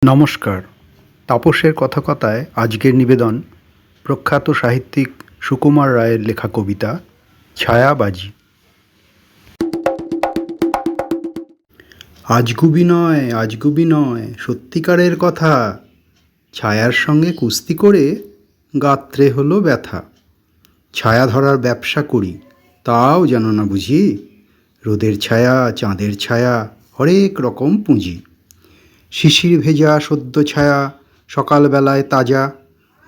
নমস্কার। তাপসের কথায় আজকের নিবেদন প্রখ্যাত সাহিত্যিক সুকুমার রায়ের লেখা কবিতা ছায়াবাজি। আজগুবি নয় সত্যিকারের কথা, ছায়ার সঙ্গে কুস্তি করে গাত্রে হলো ব্যথা। ছায়া ধরার ব্যবসা করি, তাও জানো না বুঝি, রোদের ছায়া, চাঁদের ছায়া, হরেক রকম পুঁজি। শিশির ভেজা সদ্য ছায়া সকালবেলায় তাজা,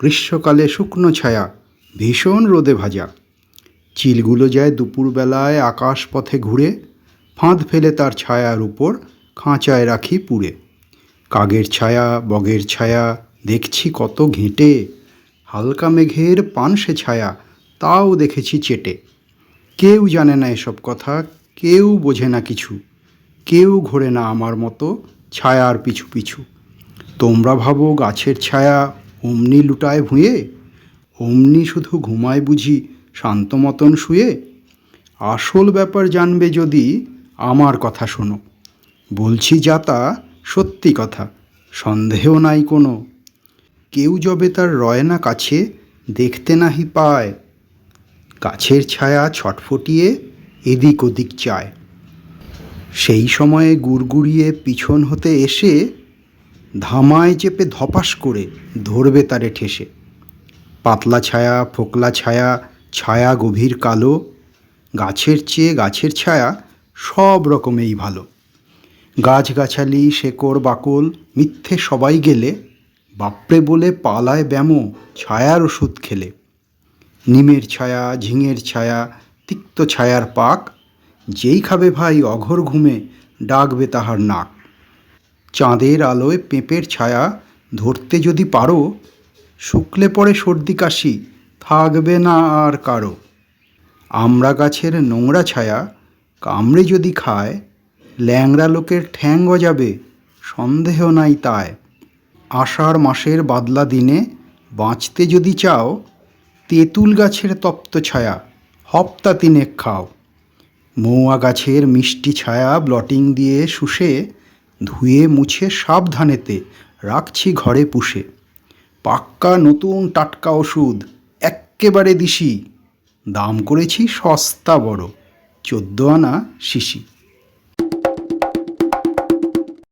গ্রীষ্মকালে শুকনো ছায়া ভীষণ রোদে ভাজা। চিলগুলো যায় দুপুরবেলায় আকাশ পথে ঘুরে, ফাঁদ ফেলে তার ছায়ার উপর খাঁচায় রাখি পুড়ে। কাগের ছায়া, বগের ছায়া দেখছি কত ঘেঁটে, হালকা মেঘের পানসে ছায়া তাও দেখেছি চেটে। কেউ জানে না এসব কথা, কেউ বোঝে না কিছু, কেউ ঘোরে না আমার মতো ছায়ার পিছু পিছু। তোমরা ভাবো গাছের ছায়া অমনি লুটায় ভুঁয়ে, অমনি শুধু ঘুমায় বুঝি শান্ত মতন শুয়ে। আসল ব্যাপার জানবে যদি আমার কথা শোনো, বলছি যা তা সত্যি কথা, সন্দেহ নাই কোনো। কেউ যবে তার রয় না কাছে, দেখতে নাহি পায়, গাছের ছায়া ছটফটিয়ে এদিক ওদিক চায়। সেই সময়ে গুড়গুড়িয়ে পিছন হতে এসে ধামায় চেপে ধপাস করে ধরবে তারে ঠেসে। পাতলা ছায়া, ফোকলা ছায়া, ছায়া গভীর কালো, গাছের চেয়ে গাছের ছায়া সব রকমেই ভালো। গাছগাছালি, শেকড় বাকল মিথ্যে সবাই গেলে, বাপরে বলে পালায় ব্যামো ছায়ার ওষুধ খেলে। নিমের ছায়া, ঝিঙের ছায়া, তিক্ত ছায়ার পাক, যেই খাবে ভাই অঘোর ঘুমে ডাকবে তাহার নাক। চাঁদের আলোয় পেঁপের ছায়া ধরতে যদি পারো, শুকলে পড়ে সর্দি কাশি থাকবে না আর কারো। আমড়া গাছের নোংরা ছায়া কামড়ে যদি খায়, ল্যাংড়া লোকের ঠ্যাং গজাবে সন্দেহ নাই তাই। আষাঢ় মাসের বাদলা দিনে বাঁচতে যদি চাও, তেঁতুল গাছের তপ্ত ছায়া হপ্তা তিনেক খাও। মৌয়া গাছের মিষ্টি ছায়া ব্লটিং দিয়ে শুষে, ধুয়ে মুছে সাবধানেতে রাখছি ঘরে পুষে। পাক্কা নতুন টাটকা ওষুধ এক্কেবারে দিশি, দাম করেছি সস্তা বড়, 14 আনা শিশি।